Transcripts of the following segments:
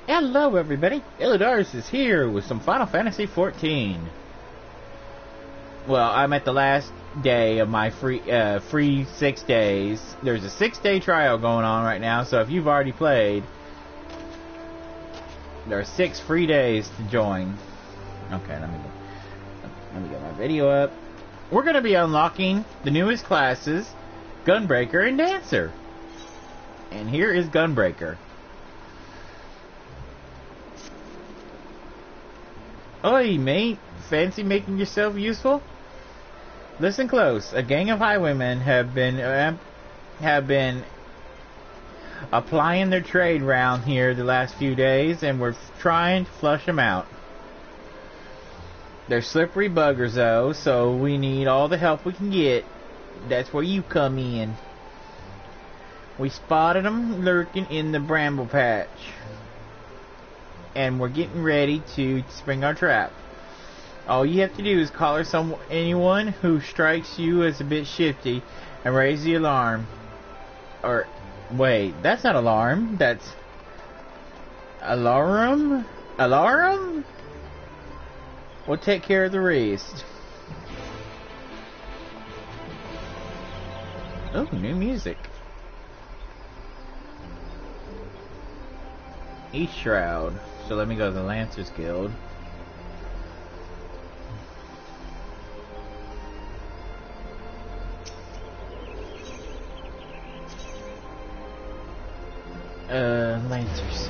Hello everybody, Illidaris is here with some Final Fantasy XIV. Well, I'm at the last day of my free 6 days. There's a 6-day trial going on right now, so if you've already played, there are 6 free days to join. Okay, let me get my video up. We're going to be unlocking the newest classes, Gunbreaker and Dancer. And here is Gunbreaker. Oi, mate. Fancy making yourself useful? Listen close. A gang of highwaymen have been applying their trade round here the last few days, and we're trying to flush them out. They're slippery buggers, though, so we need all the help we can get. That's where you come in. We spotted them lurking in the bramble patch, and we're getting ready to spring our trap. All you have to do is collar anyone who strikes you as a bit shifty and raise the alarm. Or, wait, that's not alarm, that's alarm? Alarm? We'll take care of the rest. Oh, new music. East Shroud. So let me go to the Lancers Guild. Lancers.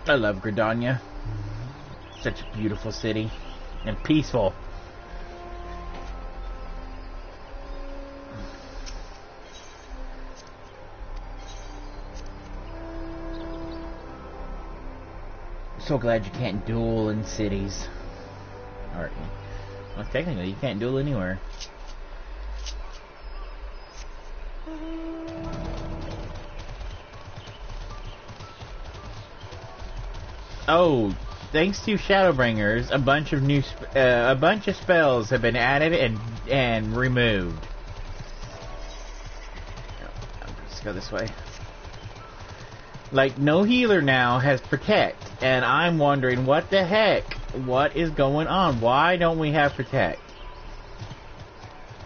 I love Gridania. Such a beautiful city. And peaceful. So glad you can't duel in cities. Or, well, technically you can't duel anywhere. Oh, thanks to Shadowbringers, a bunch of spells have been added and removed. Let's go this way. Like, no healer now has Protect, and I'm wondering what the heck, what is going on? Why don't we have Protect?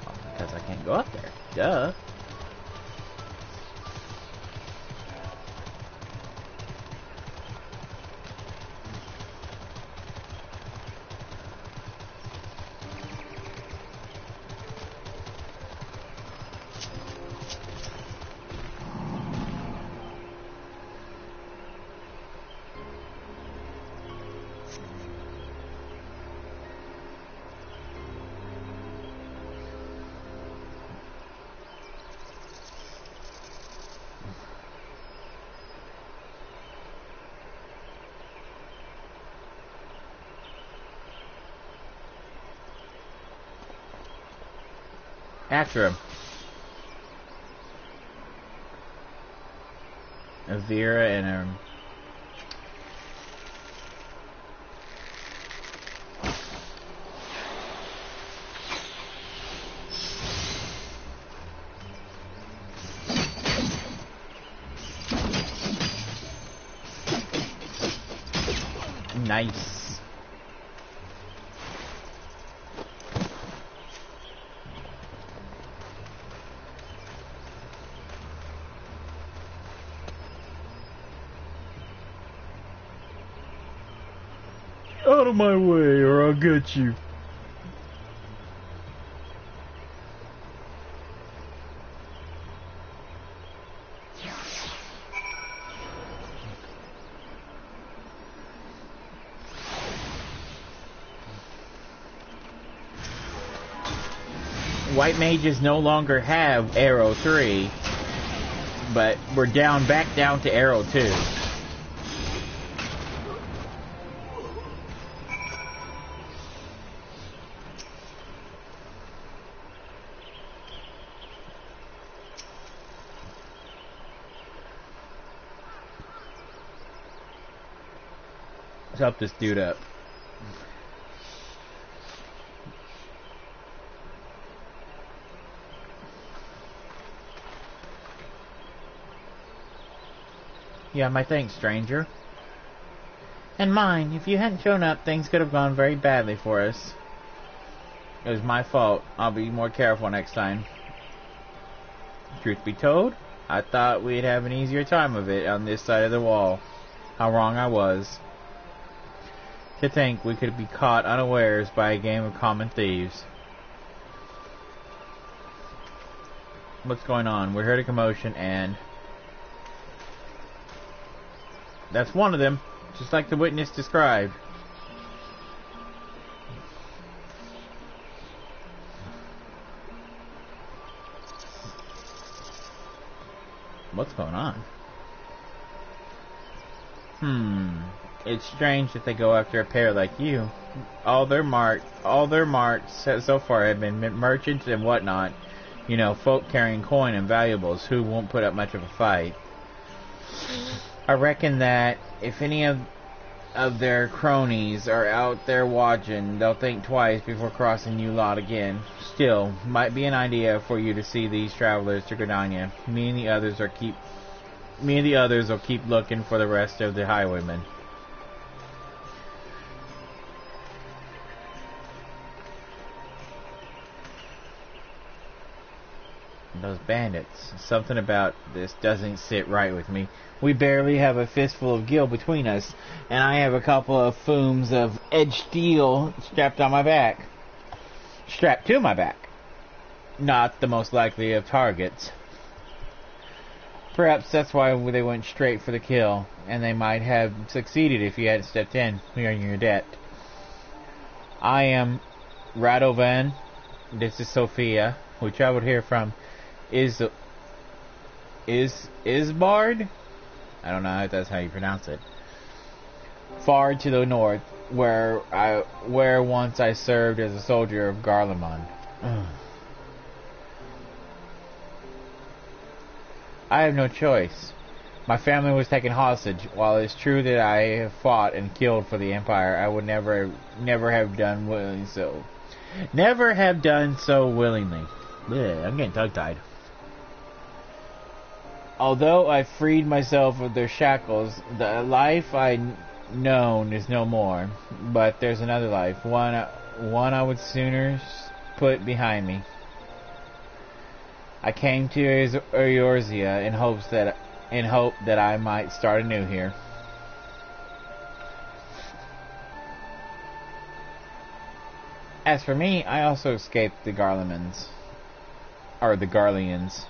Well, because I can't go up there. Duh. After him. A Vera and a... Nice. Out of my way or I'll get you. White mages no longer have arrow 3, but we're back down to arrow 2. Let's help this dude up. Yeah, my thanks, stranger. And mine. If you hadn't shown up, things could have gone very badly for us. It was my fault. I'll be more careful next time. Truth be told, I thought we'd have an easier time of it on this side of the wall. How wrong I was. To think we could be caught unawares by a game of common thieves. What's going on? We heard a commotion and... That's one of them, just like the witness described. What's going on? It's strange that they go after a pair like you. All their marks so far have been merchants and whatnot. You know, folk carrying coin and valuables who won't put up much of a fight. I reckon that if any of their cronies are out there watching, they'll think twice before crossing you lot again. Still, might be an idea for you to see these travelers to Gridania. Me and the others will keep looking for the rest of the highwaymen. Those bandits. Something about this doesn't sit right with me. We barely have a fistful of gil between us, and I have a couple of fooms of edged steel strapped to my back. Not the most likely of targets. Perhaps that's why they went straight for the kill, and they might have succeeded if you hadn't stepped in. We are in your debt. I am Radovan. This is Sophia. We traveled here from Isbard? I don't know if that's how you pronounce it. Far to the north, where once I served as a soldier of Garlemald. I have no choice. My family was taken hostage. While it's true that I have fought and killed for the Empire, I would never have done willingly so. Never have done so willingly. Blech, I'm getting tongue-tied. Although I freed myself of their shackles, the life I known is no more. But there's another life, one I would sooner put behind me. I came to Eorzea in hope that I might start anew here. As for me, I also escaped the Garlemans. Or the Garleans.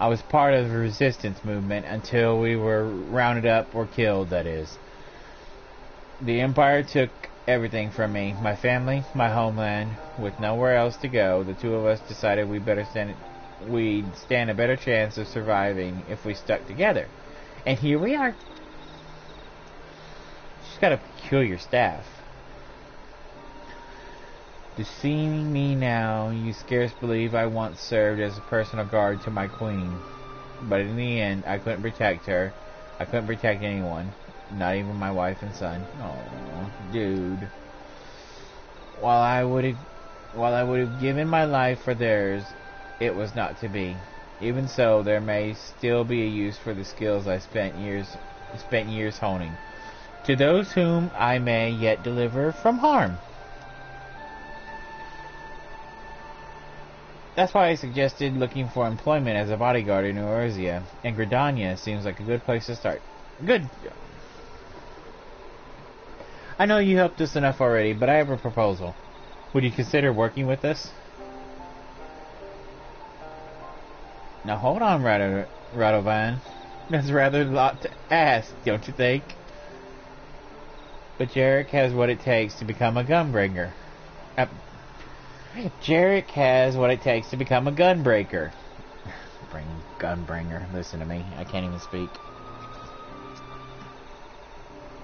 I was part of the resistance movement until we were rounded up or killed, that is. The Empire took everything from me. My family, my homeland. With nowhere else to go, the two of us decided we'd stand a better chance of surviving if we stuck together. And here we are. She's got a peculiar staff. To see me now, you scarce believe I once served as a personal guard to my queen. But in the end, I couldn't protect her. I couldn't protect anyone. Not even my wife and son. Oh, dude. While I would have given my life for theirs, it was not to be. Even so, there may still be a use for the skills I spent years honing. To those whom I may yet deliver from harm. That's why I suggested looking for employment as a bodyguard in Eorzea, and Gridania seems like a good place to start. Good. I know you helped us enough already, but I have a proposal. Would you consider working with us? Now hold on, Radovan. That's rather a lot to ask, don't you think? But Jarek has what it takes to become a Gunbreaker. Jarek has what it takes to become a Gunbreaker. Gunbringer. Listen to me. I can't even speak.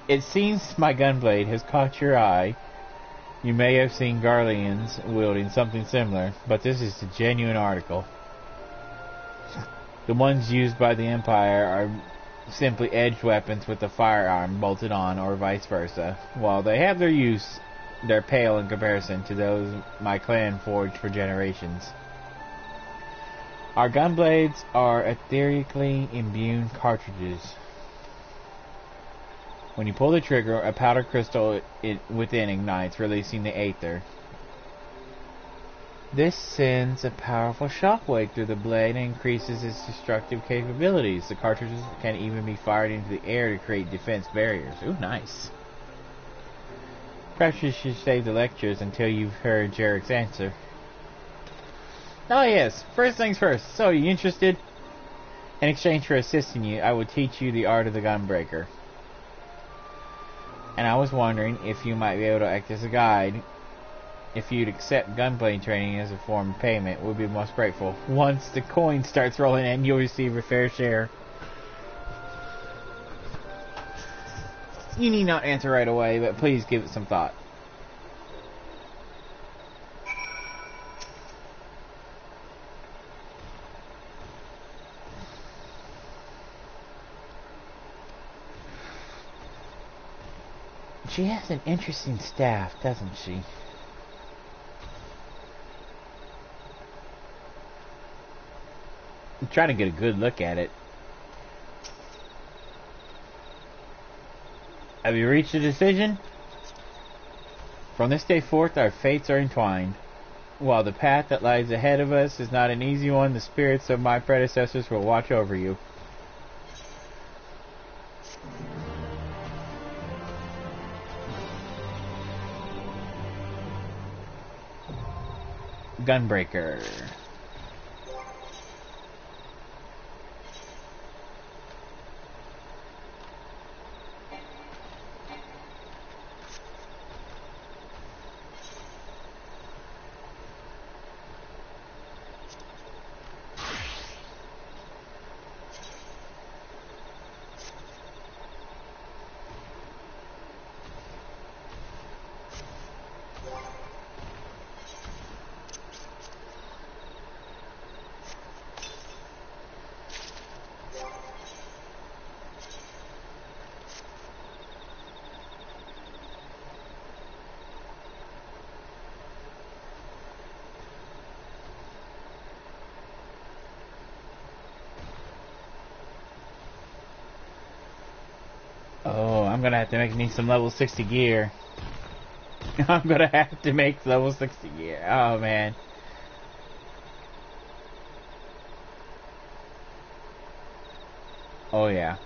It seems my gunblade has caught your eye. You may have seen Garleans wielding something similar, but this is a genuine article. The ones used by the Empire are simply edged weapons with a firearm bolted on, or vice versa. While they have their use, they're pale in comparison to those my clan forged for generations. Our gun blades are etherically imbued cartridges. When you pull the trigger, a powder crystal within ignites, releasing the aether. This sends a powerful shockwave through the blade and increases its destructive capabilities. The cartridges can even be fired into the air to create defense barriers. Ooh, nice. Perhaps you should save the lectures until you've heard Jarek's answer. Oh yes, first things first. So, you interested? In exchange for assisting you, I will teach you the art of the Gunbreaker. And I was wondering if you might be able to act as a guide. If you'd accept gunplay training as a form of payment, we'd be most grateful. Once the coin starts rolling in, you'll receive a fair share. You need not answer right away, but please give it some thought. She has an interesting staff, doesn't she? I'm trying to get a good look at it. Have you reached a decision? From this day forth, our fates are entwined. While the path that lies ahead of us is not an easy one, the spirits of my predecessors will watch over you. Gunbreaker. Oh, I'm gonna have to need some level 60 gear. I'm gonna have to make level 60 gear. Oh man. Oh yeah.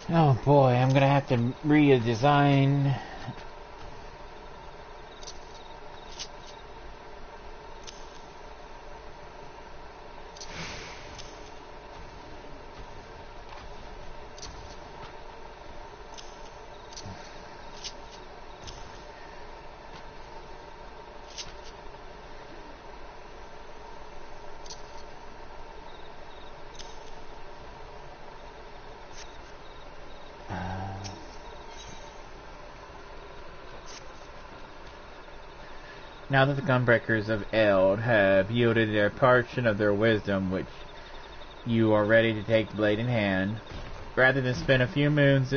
Oh boy, I'm gonna have to redesign. Now that the Gunbreakers of Eld have yielded their portion of their wisdom, which you are ready to take the blade in hand, rather than spend a few moons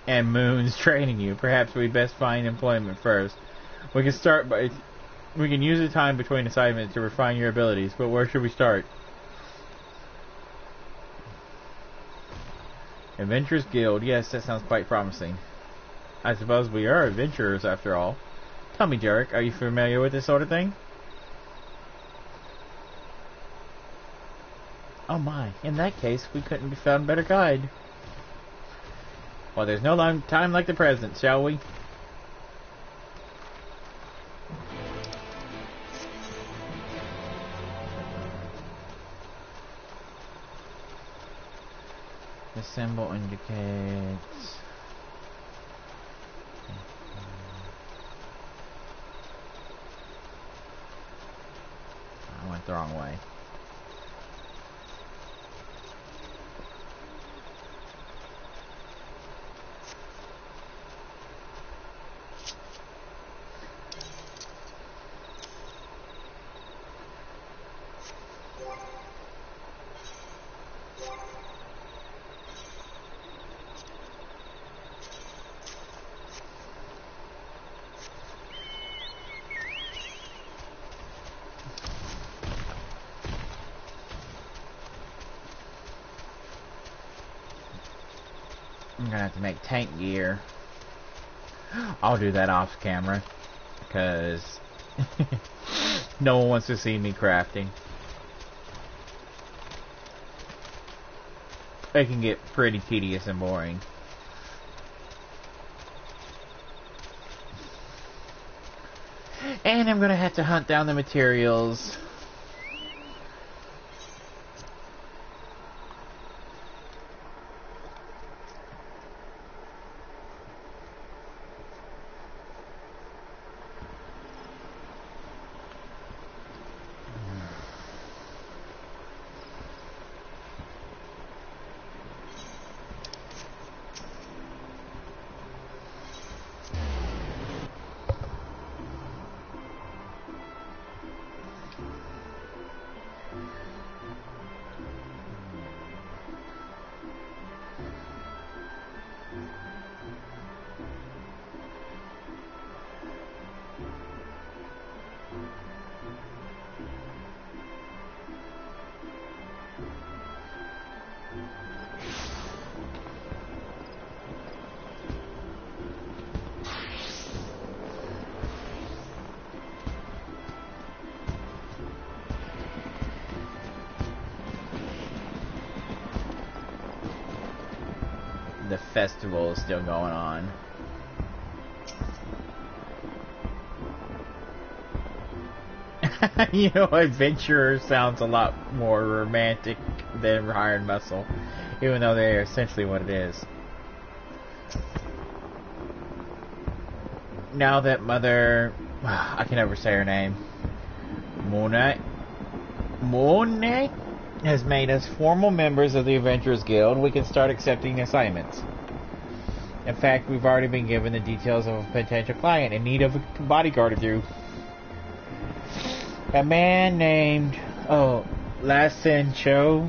and moons training you, perhaps we best find employment first. We can use the time between assignments to refine your abilities, but where should we start? Adventurers Guild. Yes, that sounds quite promising. I suppose we are adventurers after all. Tell me, Jarek, are you familiar with this sort of thing? Oh my, in that case, we couldn't be found a better guide. Well, there's no time like the present, shall we? The symbol indicates... I want went the wrong way. I'm gonna have to make tank gear. I'll do that off camera, because no one wants to see me crafting. It can get pretty tedious and boring. And I'm gonna have to hunt down the materials. The festival is still going on. You know, adventurer sounds a lot more romantic than hired muscle, even though they are essentially what it is. Now that Mother, I can never say her name, Monet has made us formal members of the Adventurers Guild, we can start accepting assignments. In fact, we've already been given the details of a potential client in need of a bodyguard or two. A man named, Lassen Cho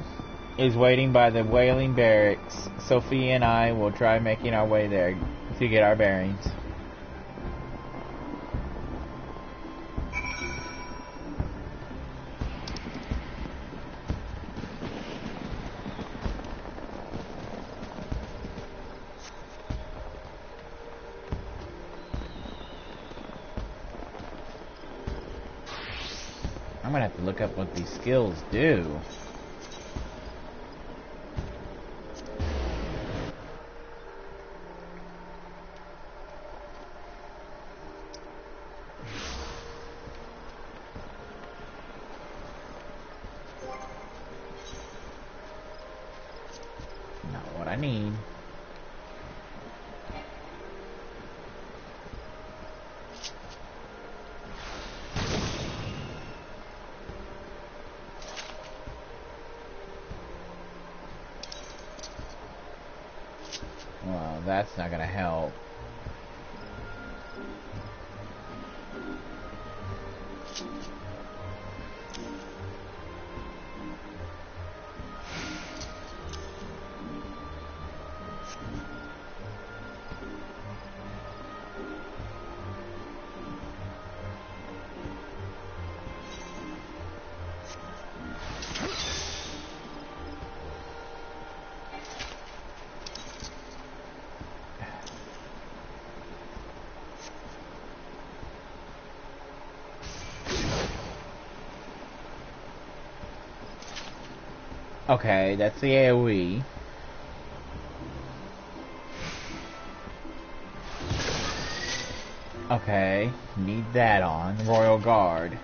is waiting by the Whaling Barracks. Sophie and I will try making our way there to get our bearings. I'm gonna have to look up what these skills do. Not what I need. Well, that's not gonna help. Okay, that's the AoE. Okay, need that on. Royal Guard.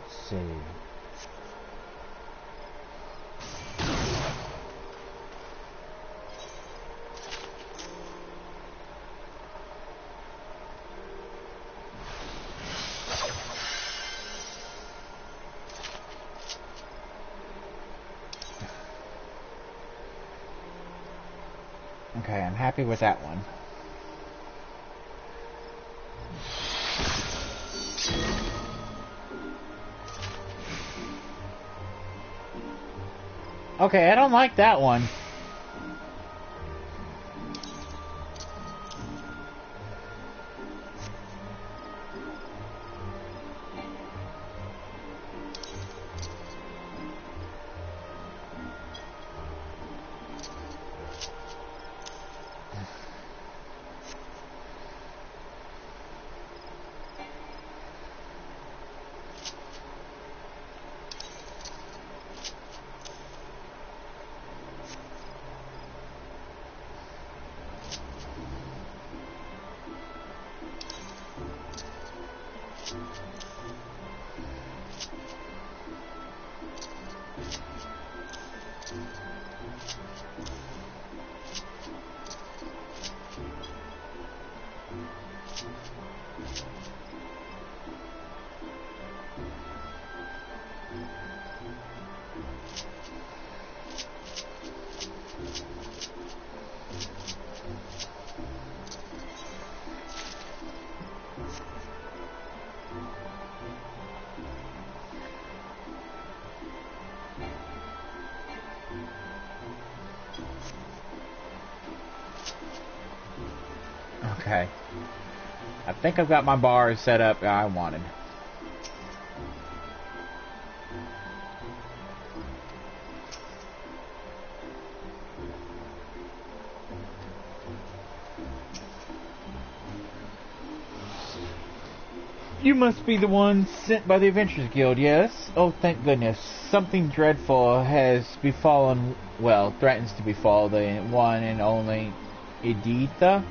Let's see. Okay, I'm happy with that one. Okay, I don't like that one. Okay. I think I've got my bars set up I wanted. You must be the one sent by the Adventurers Guild, yes? Oh, thank goodness. Something dreadful has befallen, well, threatens to befall the one and only Editha.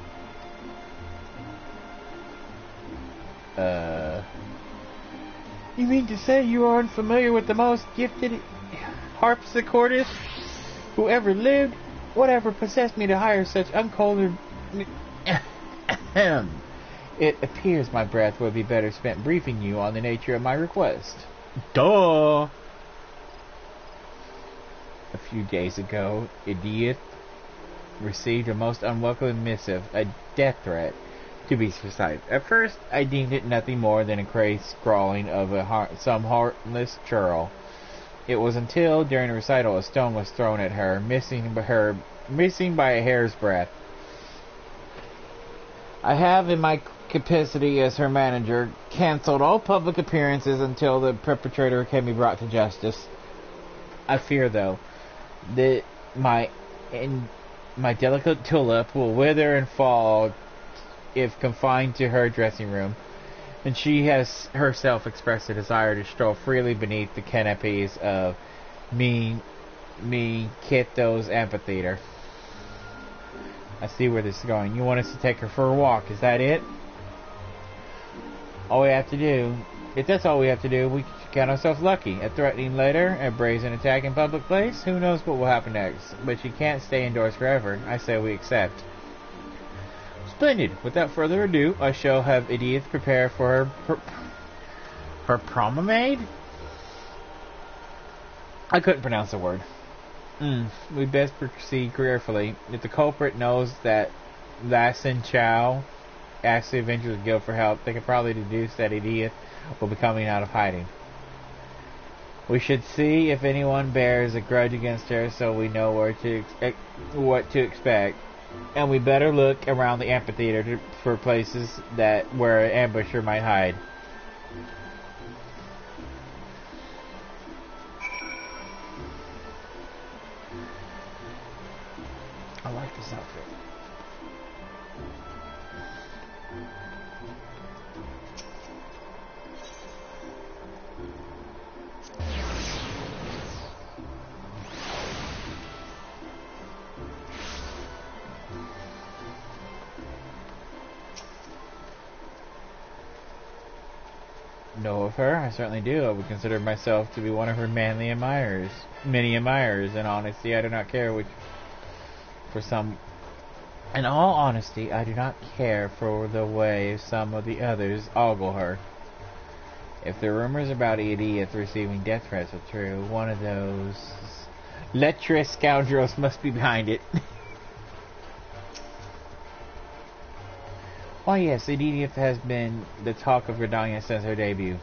You mean to say you are unfamiliar with the most gifted harpsichordist who ever lived? Whatever possessed me to hire such uncultured... It appears my breath would be better spent briefing you on the nature of my request. Duh! A few days ago, Edith received a most unwelcome missive, a death threat, to be precise. At first, I deemed it nothing more than a crazed scrawling of some heartless churl. It was until, during a recital, a stone was thrown at her, missing by a hair's breadth. I have, in my capacity as her manager, cancelled all public appearances until the perpetrator can be brought to justice. I fear, though, that my delicate tulip will wither and fall if confined to her dressing room, and she has herself expressed a desire to stroll freely beneath the canopies of Keto's amphitheater. I see where this is going. You want us to take her for a walk, is that it? All we have to do, if that's all we have to do, we count ourselves lucky. A threatening letter, a brazen attack in public place, who knows what will happen next. But she can't stay indoors forever. I say we accept. Splendid. Without further ado, I shall have Edith prepare for her promenade? I couldn't pronounce the word. We best proceed carefully. If the culprit knows that Lassen Chow asked the Adventurers Guild for help, they can probably deduce that Edith will be coming out of hiding. We should see if anyone bears a grudge against her, so we know what to expect. And we better look around the amphitheater for places where an ambusher might hide. I like this outfit. of her. I certainly do. I would consider myself to be one of her many admirers. In honesty, I do not care which... In all honesty, I do not care for the way some of the others ogle her. If the rumors about Edith receiving death threats are true, one of those lecherous scoundrels must be behind it. Why yes, Edith has been the talk of Gridania since her debut.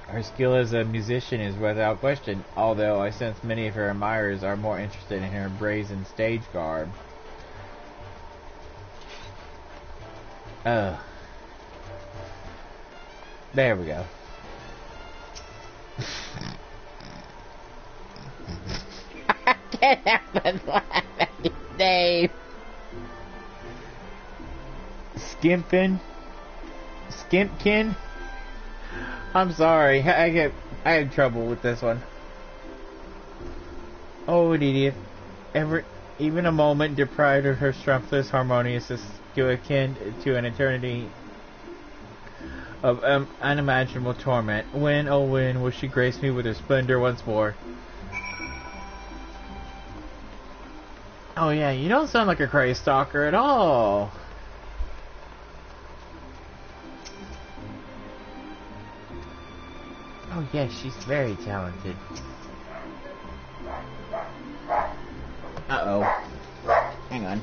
Her skill as a musician is without question, although I sense many of her admirers are more interested in her brazen stage garb. There we go. I can't help but laugh at his name. Skimpkin? I'm sorry, I have trouble with this one. Oh, idiot. Even a moment deprived of her strengthless, harmonious skill akin to an eternity of unimaginable torment. When, oh when, will she grace me with her splendor once more? Oh yeah, you don't sound like a crazy stalker at all. Oh yes, she's very talented. Uh-oh. Hang on.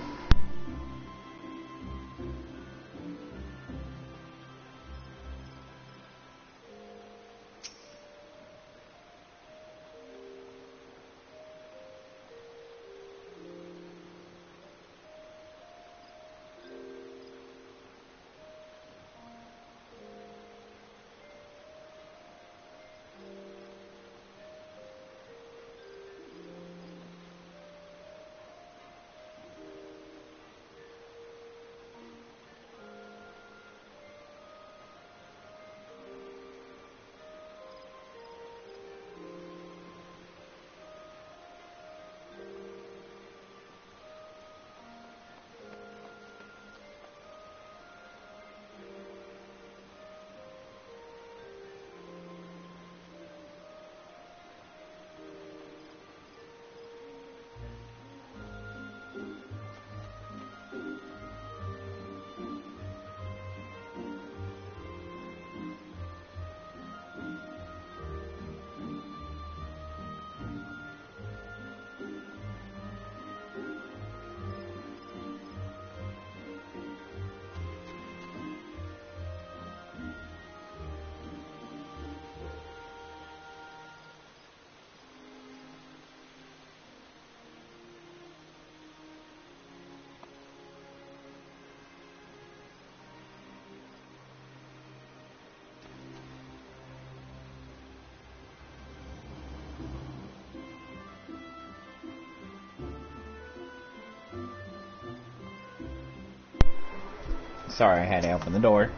Sorry, I had to open the door.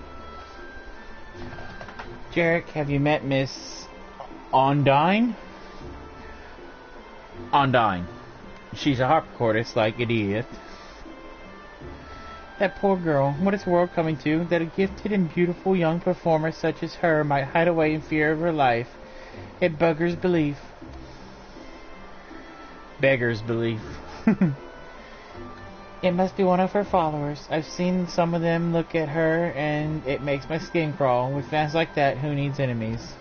Jarek, have you met Miss Ondine? Ondine. She's a harpsichordist like Idiot. That poor girl. What is the world coming to? That a gifted and beautiful young performer such as her might hide away in fear of her life. It buggers belief. Beggars belief. It must be one of her followers. I've seen some of them look at her, and it makes my skin crawl. With fans like that, who needs enemies?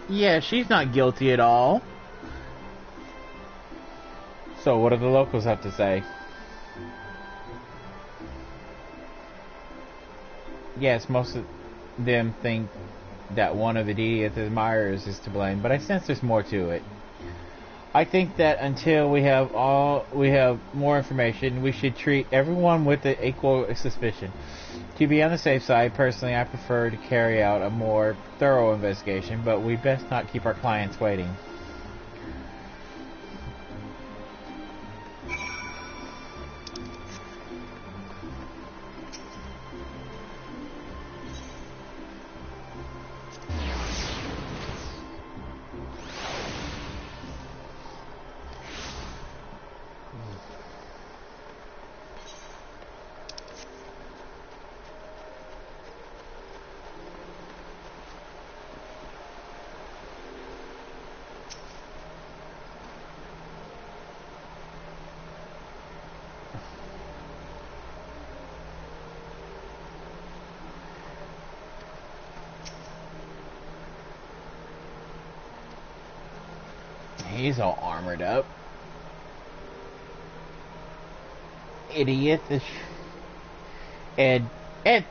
Yeah, she's not guilty at all. So, what do the locals have to say? Yes, most of them think that one of the Idiot's admirers is to blame, but I sense there's more to it. I think that until we have more information, we should treat everyone with equal suspicion. To be on the safe side, personally, I prefer to carry out a more thorough investigation, but we best not keep our clients waiting. He's all armored up. Idiot. Idiot.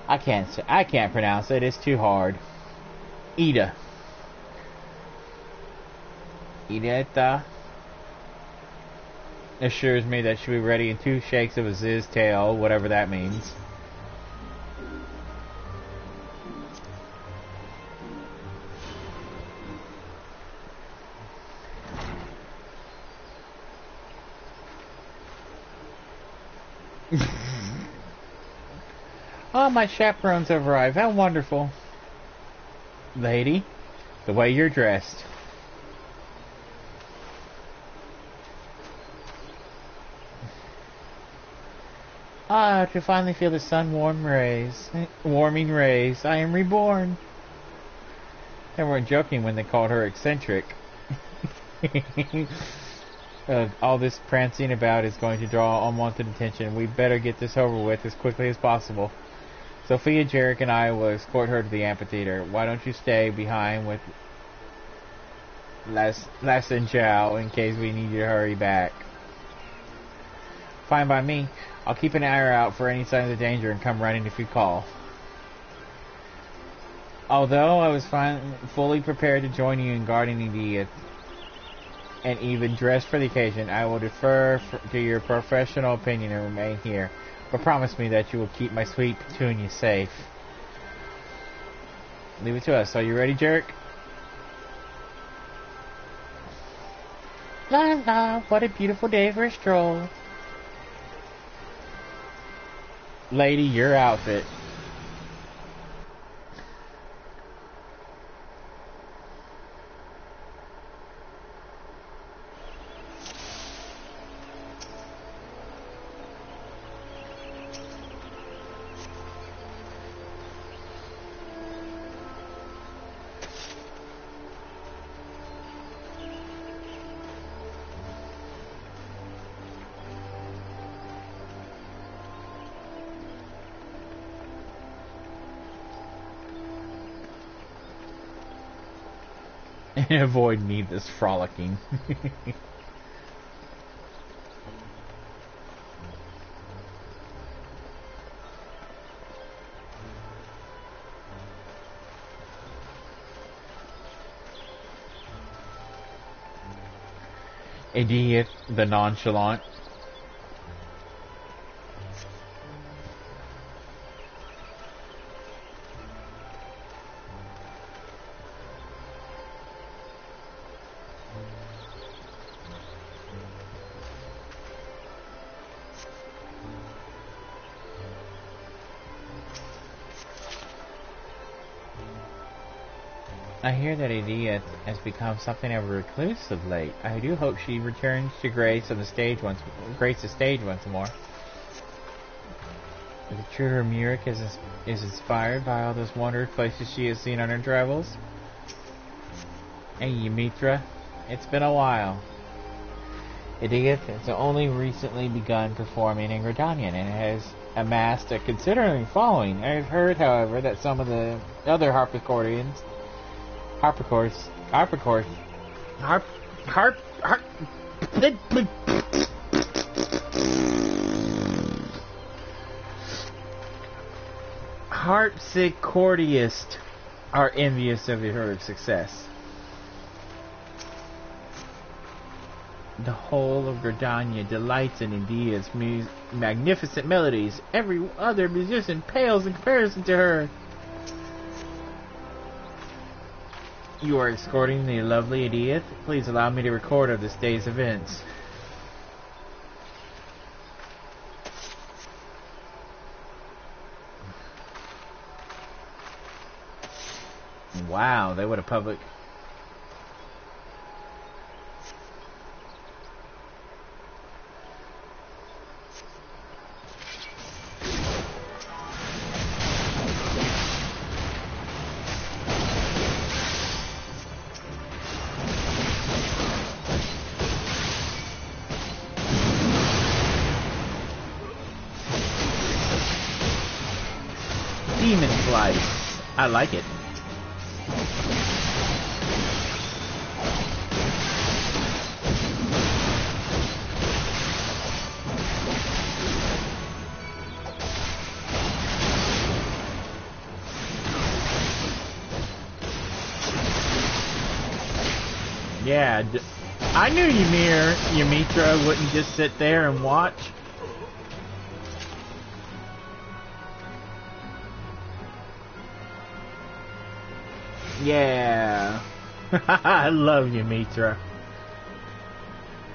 I can't pronounce it. It's too hard. Ida. Idiota assures me that she'll be ready in 2 shakes of a Ziz tail, whatever that means. Oh, my chaperones have arrived. How wonderful. Lady, the way you're dressed. Ah, to finally feel the sun warming rays. I am reborn. They weren't joking when they called her eccentric. All this prancing about is going to draw unwanted attention. We better get this over with as quickly as possible. Sophia, Jarek, and I will escort her to the amphitheater. Why don't you stay behind with Les and Zhao in case we need you to hurry back? Fine by me. I'll keep an eye out for any signs of danger and come running if you call. Although I was fully prepared to join you in guarding Edith and even dressed for the occasion, I will defer to your professional opinion and remain here. But promise me that you will keep my sweet Petunia safe. Leave it to us. Are you ready, Jarek? La la, what a beautiful day for a stroll. Lady, your outfit. And avoid needless frolicking. Idiot, the nonchalant. I hear that Edith has become something of a recluse of late. I do hope she returns to grace the stage once more. The true Murik is inspired by all those wondrous places she has seen on her travels. Hey, Ymitra, it's been a while. Edith has only recently begun performing in Gridanian and has amassed a considerable following. I have heard, however, that some of the other harpsichords are envious of her success. The whole of Gridania delights in India's magnificent melodies. Every other musician pales in comparison to her. You are escorting the lovely Edith. Please allow me to record of this day's events. Wow, they would have public. Demon flight. I like it. Yeah, I knew Ymitra wouldn't just sit there and watch. Yeah. I love Ymitra.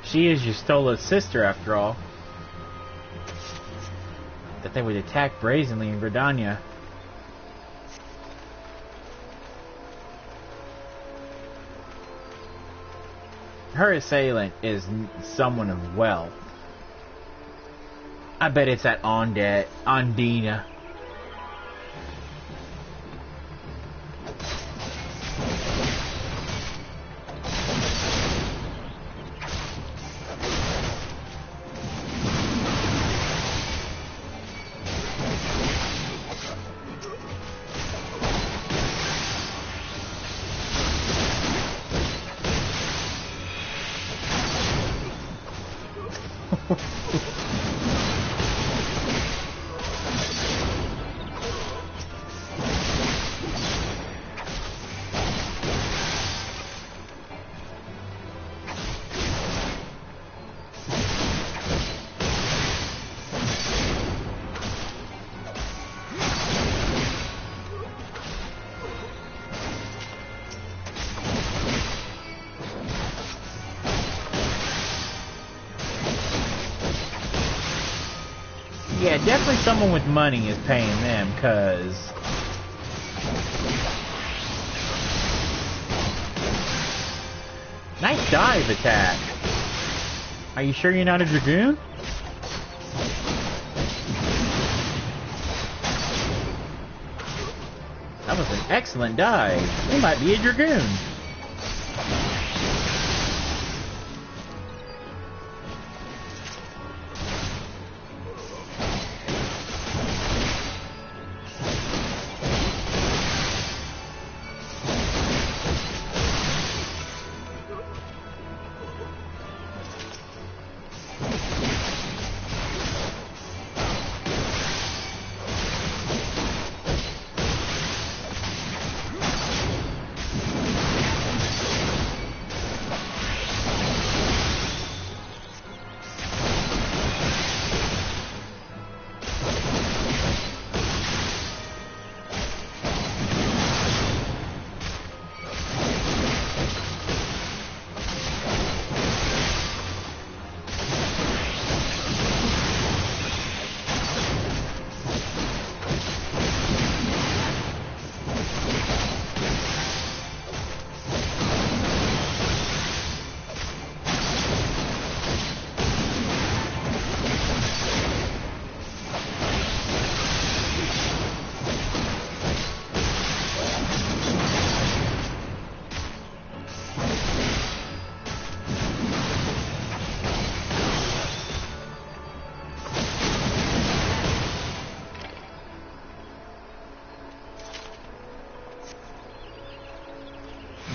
She is Ystola's sister, after all. That they would attack brazenly in Gridania. Her assailant is someone of wealth. I bet it's that Ondina. Yeah, definitely someone with money is paying them, cause nice dive attack. Are you sure you're not a Dragoon? That was an excellent dive. You might be a Dragoon.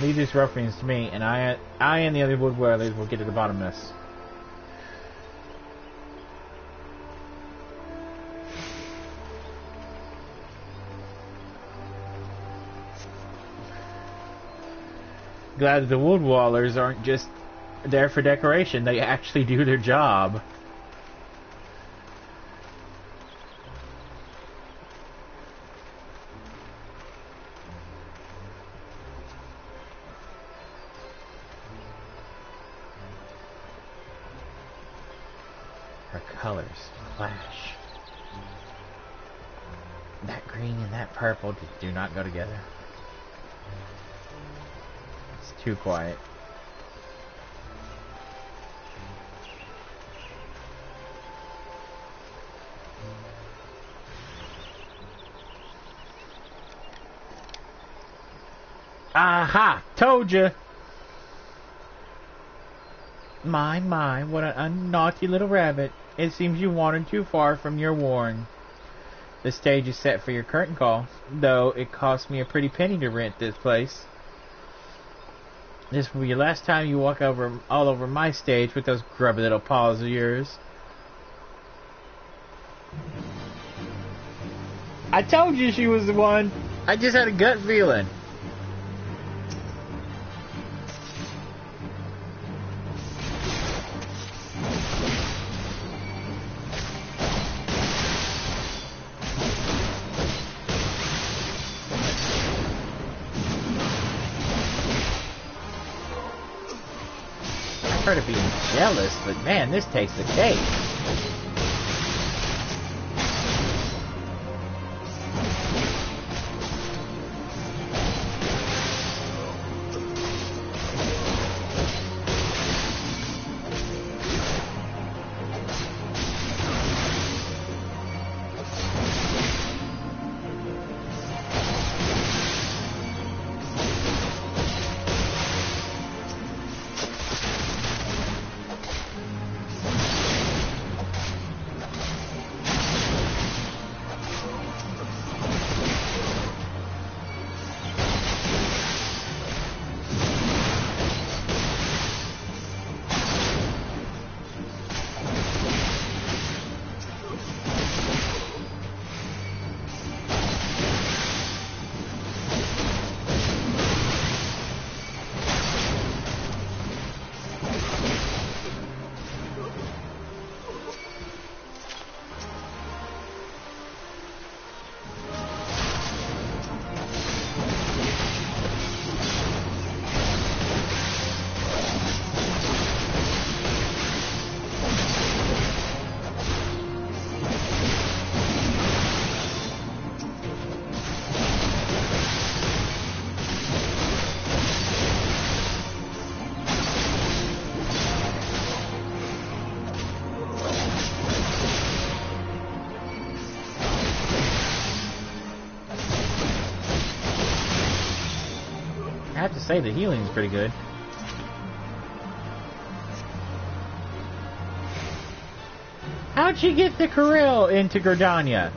Leave these ruffians to me, and I and the other wood dwellers will get to the bottom of this. Glad that the wood dwellers aren't just there for decoration; they actually do their job. Colors clash. That green and that purple just do not go together. It's too quiet. Aha! Told ya! My, what a naughty little rabbit. It seems you wandered too far from your warren. The stage is set for your curtain call, though it cost me a pretty penny to rent this place. This will be your last time you walk all over my stage with those grubby little paws of yours. I told you she was the one. I just had a gut feeling. I've heard of being jealous, but man, this takes the cake. I have to say the healing is pretty good. How'd she get the Kirill into Gridania?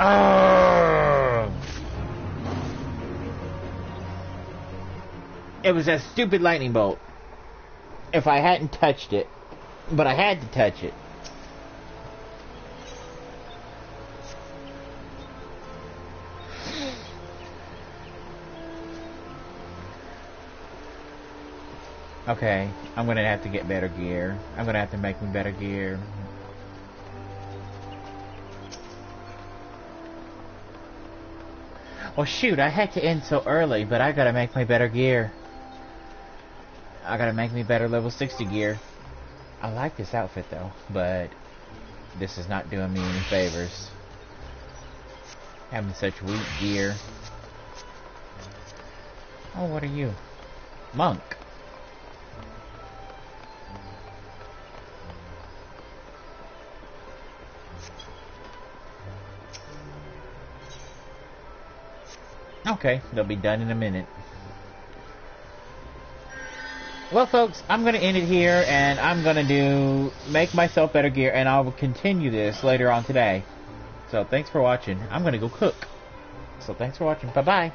Oh! It was that stupid lightning bolt. If I hadn't touched it. But I had to touch it. Okay, I'm gonna have to get better gear. I'm gonna have to make me better gear. Well, shoot, I had to end so early, but I gotta make my better gear. I gotta make me better level 60 gear. I like this outfit though, but this is not doing me any favors. Having such weak gear. Oh, what are you? Monk. Okay, they'll be done in a minute. Well, folks, I'm going to end it here, and I'm going to make myself better gear, and I will continue this later on today. So, thanks for watching. I'm going to go cook. So, thanks for watching. Bye-bye.